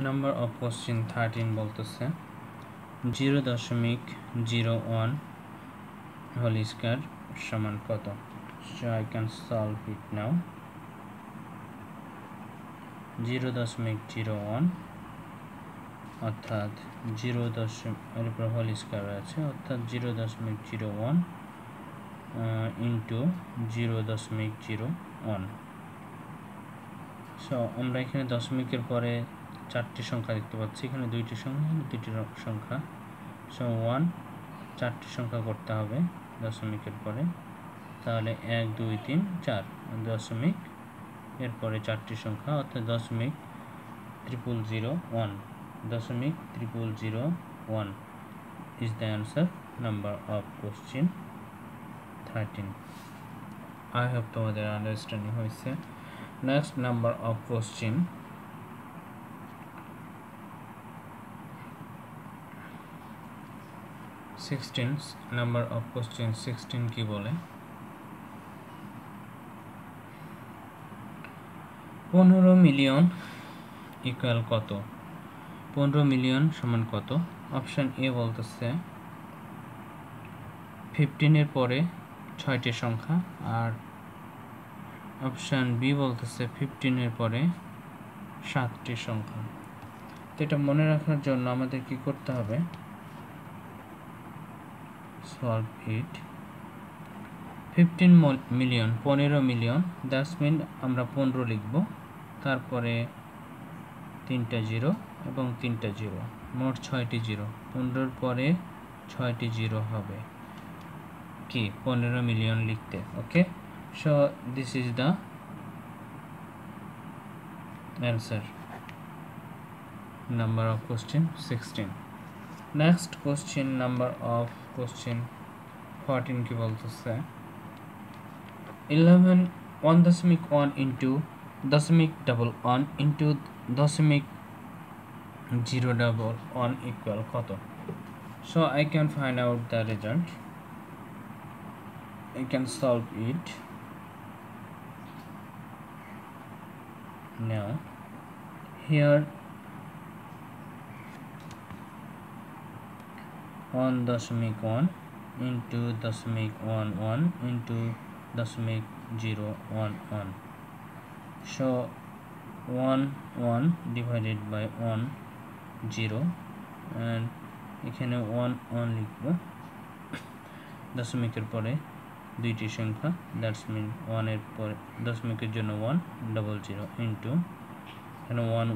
Number of question 13 বলতেছে 0.01 whole square সমান কত? So I can solve it now. 0.01 অর্থাৎ 0. এর উপর হোল স্কয়ার আছে, অর্থাৎ 0.01 ইন্টু 0.01। সো আমরা এখানে দশমিকের পরে 4টি সংখ্যা দেখতে পাচ্ছি, এখানে 2টি সংখ্যা, 2টি সংখ্যা। সো 1 4টি সংখ্যা করতে হবে দশমিকের পরে, তাহলে 1 2 3 4 দশমিক এরপরে 4টি সংখ্যা, অর্থাৎ 0.0001 0.0001 is the answer number of question 13. I hope তোমাদের আন্ডারস্ট্যান্ডিং হয়েছে। Next number of question 16। Number of question 16 কি বলে? 15 মিলিয়ন ইকুয়াল কত? 15 মিলিয়ন সমান কত? অপশান এ বলতেছে 15 এর পরে 6টি সংখ্যা, আর অপশান বি বলতেছে 15 এর পরে 7টি সংখ্যা। তো এটা মনে রাখার জন্য আমাদের কি করতে হবে? Solve it. 15 million 15 million, that's mean আমরা 15 লিখব, তারপরে 3টা 0 এবং 3টা 0, মোট 6টি 0। 15 পরে 6টি 0 হবে কি 15 মিলিয়ন লিখতে। Okay, so this is the answer number of question 16। Next question number of question 14 কি বলতেছে? 1.1 ইন্টু 0.11 ইন্টু 0.011 ইকুয়াল কত? So I can find out the result. I can solve it now. Here 1.1 into 0.11 into 0.011. So 1 divided by 1 0, and এখানে 1 লিখব, দশমিকের পরে 2টি সংখ্যা, that's mean 1 এর পরে দশমিকের জন্য 1 00 ইন্টু এখানে 1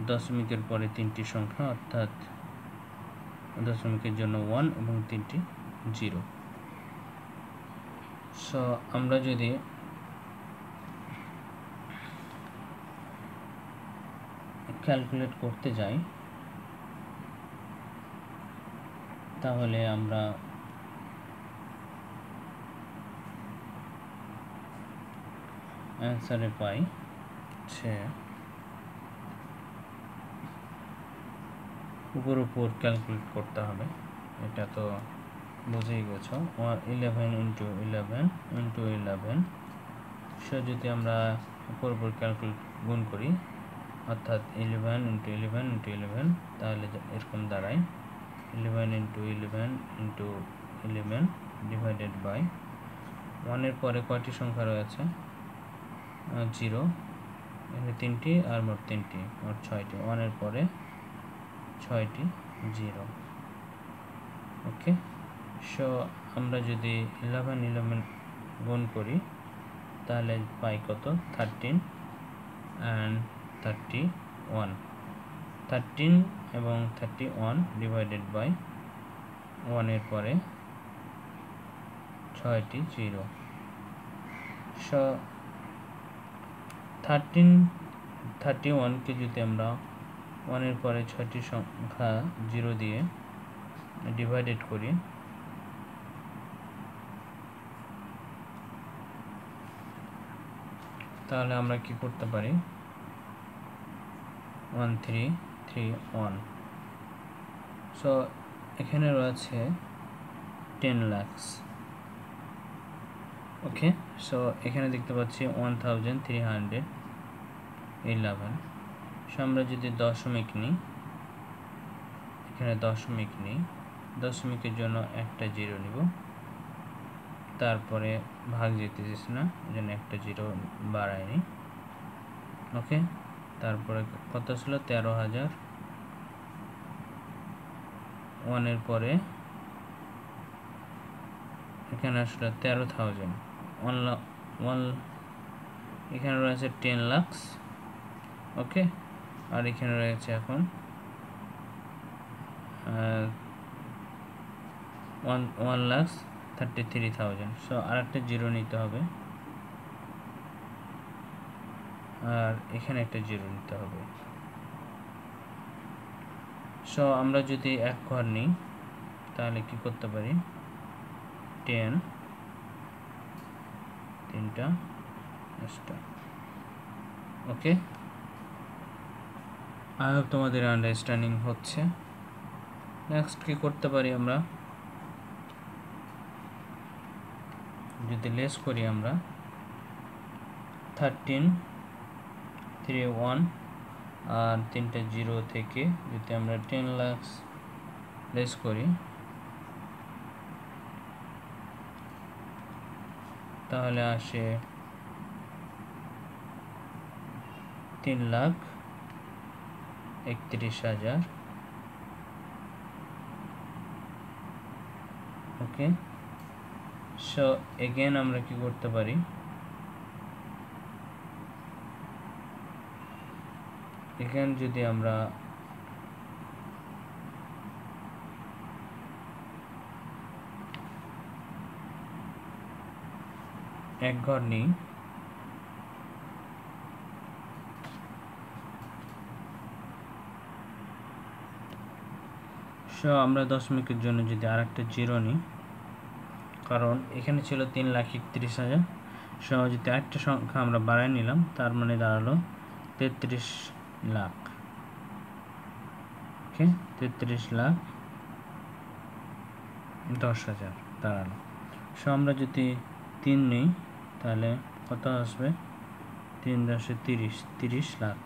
দশমিকের পরে 3টি সংখ্যা, অর্থাৎ দশমিকের জন্য 1 এবং 3টি 0। সো আমরা যদি ক্যালকুলেট করতে যাই তাহলে আমরা অ্যান্সারে পাই যে উপর ক্যালকুলেট করতে হবে, এটা তো বুঝেই গেছো। 11 ইন্টু 11 ইন্টু 11। সো যদি আমরা উপর ক্যালকুলেট গুণ করি, অর্থাৎ 11 ইন্টু 11 ইন্টু 11, তাহলে এরকম দাঁড়ায় 11 ইন্টু 11 ইন্টু 11 ডিভাইডেড বাই 1 এর পরে কয়টি সংখ্যা রয়েছে? 0, এখানে 3টি আর মোট 3টি, মোট 6টি। 1 এর পরে 6টি 0। ওকে, সো আমরা যদি 11 গুণ করি তাহলে পাই কত? 13 and 31। 13 এবং 31 ডিভাইডেড বাই 1 এর পরে 6টি 0। সো 31কে যদি আমরা 1 এর পরে 6টি সংখ্যা 0 দিয়ে ডিভাইডেড করি, তাহলে আমরা কি করতে পারি? 1331। সো এখানে রয়েছে 10 লাখ। ওকে, সো এখানে দেখতে পাচ্ছি 1311। সো আমরা যদি দশমিক নিই, এখানে দশমিক নিই, দশমিকের জন্য একটা জিরো নিব, তারপরে ভাগ যেতেছিস না এই জন্য একটা জিরো বাড়ায়নি। ওকে, তারপরে কত ছিল 13,000, ওয়ানের পরে এখানে আসলে 13,000, ওয়ান এখানে রয়েছে 10 লাখ। ওকে, আর এখানে রয়েছে এখন 1,33,000। সো আর একটা জিরো নিতে হবে, আর এখানে একটা জিরো নিতে হবে। সো আমরা যদি এক ঘর নিই তাহলে কি করতে পারি, 10, তিনটা এক্সট্রা। ওকে, আই হোপ তোমাদের আন্ডারস্ট্যান্ডিং হচ্ছে। নেক্সট কি করতে পারি, আমরা যদি লেস করি, আমরা 13, 3, 1 আর তিনটা জিরো থেকে যদি আমরা 10 লাখ লেস করি তাহলে আসে 3,31,000। ওকে, সো এগেন আমরা কি করতে পারি, এখানে যদি আমরা এক ঘর নিই, সো আমরা দশমিকের জন্য যদি আর একটা জিরো নিই, কারণ এখানে ছিল 3,31,000, সো যদি একটা সংখ্যা আমরা বাড়াই নিলাম তার মানে দাঁড়ালো 33 লাখ। ওকে, 33,10,000 দাঁড়ালো। সো আমরা যদি 3 নিই তাহলে কত আসবে, 3 10 30, 30 লাখ।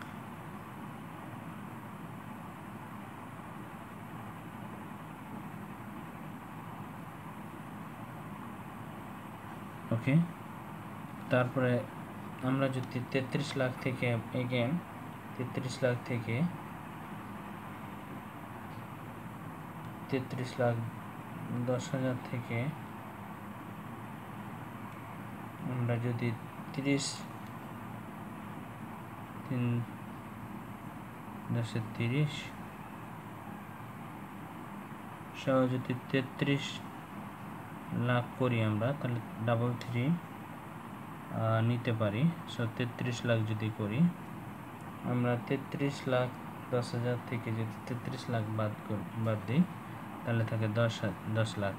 ওকে, তারপরে আমরা যদি 33 লাখ থেকে এগেন 33 লাখ থেকে 33,10,000 থেকে আমরা যদি 30, 3 10 30 সহ যদি 33 লাখ করি আমরা, তাহলে 33 নিতে পারি। সো 33 লাখ যদি করি আমরা, 33,10,000 থেকে যদি 33 লাখ বাদ দিই তাহলে থাকে 10 লাখ,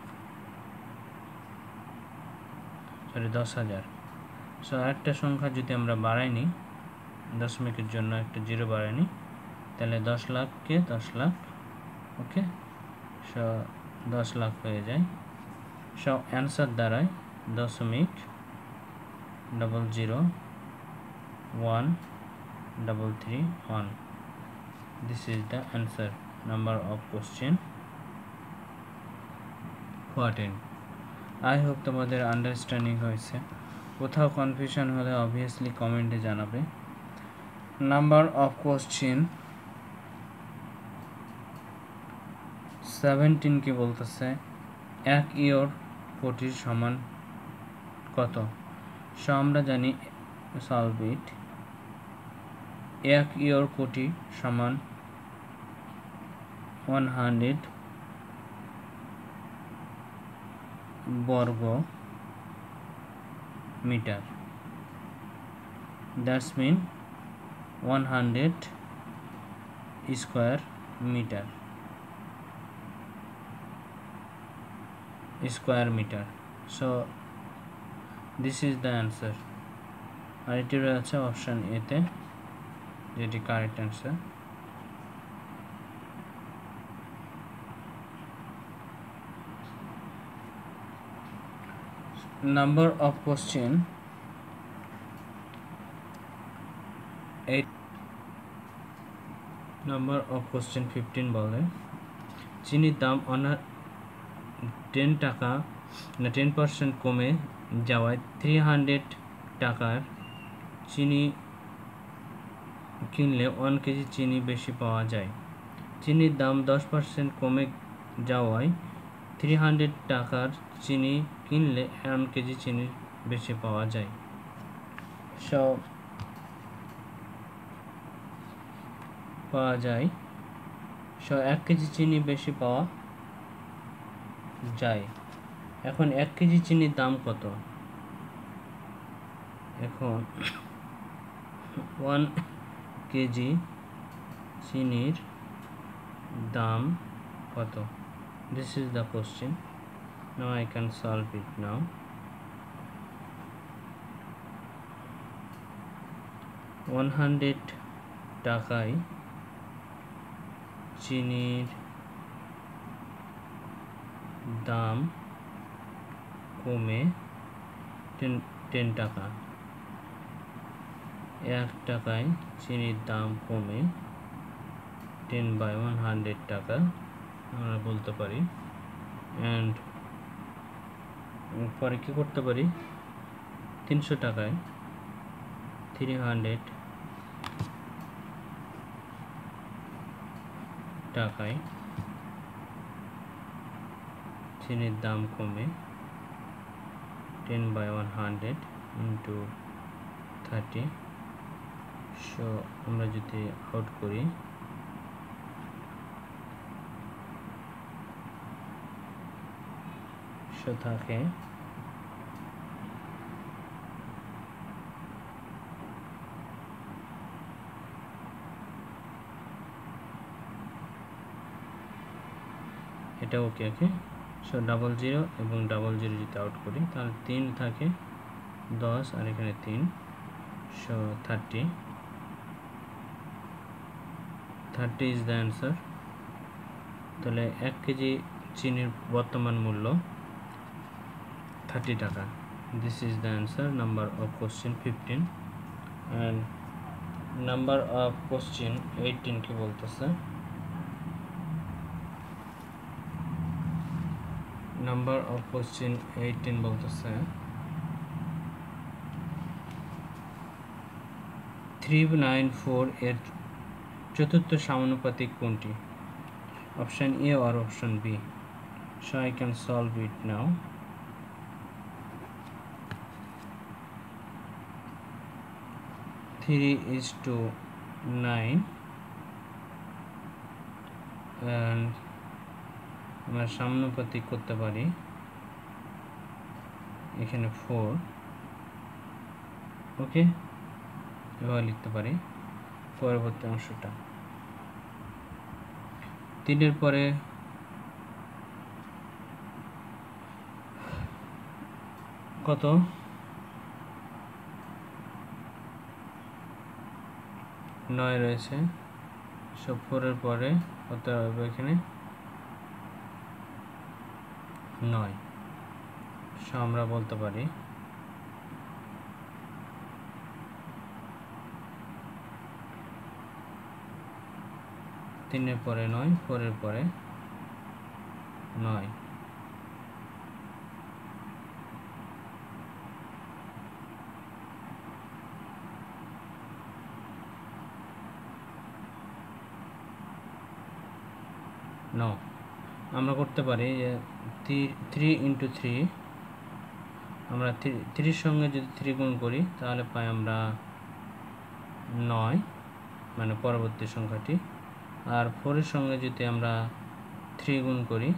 সরি 10,000। সো একটা সংখ্যা যদি আমরা বাড়াই নিই, দশমিকের জন্য একটা জিরো বাড়াই নিই, তাহলে 10 লাখকে 10 লাখ। ওকে, সো 10 লাখ হয়ে যায়। সো অ্যান্সার দাঁড়ায় 0.001331। This is the answer, number of question 14. I hope তোমাদের আন্ডারস্ট্যান্ডিং হয়েছে। কোথাও কনফিউশন হলে অবভিয়াসলি কমেন্টে জানাবে। নাম্বার অফ কোশ্চেন 17 কি বলতেছে, 1 ইয়র কোটির সমান কত? সো আমরা জানি, সলভ ইট। 1 ইয়র কোটি সমান 100 বর্গ মিটার। That's mean 100 square metre, so this is the answer. আর এটি রয়েছে অপশান এতে, যেটি correct answer. Number of question 8 number of question 15 বলে চিনির দাম 10 টাকা না 10% কমে যাওয়ায় 300 টাকার চিনি কিনলে 1 কেজি চিনি বেশি পাওয়া যায়। চিনির দাম 10% কমে যাওয়ায় 300 টাকার চিনি কিনলে 1 কেজি চিনি বেশি পাওয়া যায়। সব পাওয়া যায় 1 কেজি চিনি বেশি পাওয়া যায়। এখন 1 কেজি চিনির দাম কত? এখন 1 কেজি চিনির দাম কত? This is the question. Now I can solve it now. 100 টাকায় চিনির দাম কমে 10 টাকা। 1 টাকায় চিনির দাম কমে 10/100 টাকা আমরা বলতে পারি। অ্যান্ড পরে কি করতে পারি? 300 টাকায় 300 টাকায় চিনির দাম কমে 10/100 ইন্টু 30। সো আমরা যদি আউট করি সো থাকে এটা ওকে সো 00 এবং 00 যদি আউট করি তাহলে 3 থাকে 10 আর এখানে 3 সো 30 ইজ দ্য অ্যান্সার। তাহলে 1 কেজি চিনির বর্তমান মূল্য 30 টাকা। This is the answer number of question 15। And number of question 18 কি বলতেছে? নাম্বার অফ কোশ্চেন 18 বলতেছে 394 এর চতুর্থ সমানুপাতিক কোনটি? Option A or option B? So I can solve it now. 3:9 and আমরা সমানুপাতিক করতে পারি এখানে 4 ওকে এভাবে লিখতে পারি। পরবর্তী অংশটা 3 এর পরে কত? 9 রয়েছে। সব 4 এর পরে কত হবে এখানে? 9। সো আমরা বলতে পারি তিনের পরে 9, 4 এর পরে 9। আমরা করতে পারি যে 3 × 3 আমরা 3 সঙ্গে যদি 3 গুণ করি তাহলে পাই আমরা 9 মানে পরবর্তী সংখ্যাটি। আর 4 এর সঙ্গে যদি আমরা 3 গুণ করি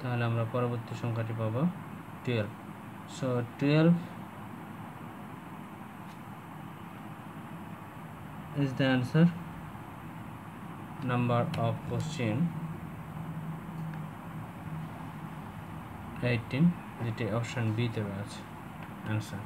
তাহলে আমরা পরবর্তী সংখ্যাটি পাবো 12। So 12 is the answer. Number of question 18 যেটি অপশন বি তে আছে आंसर।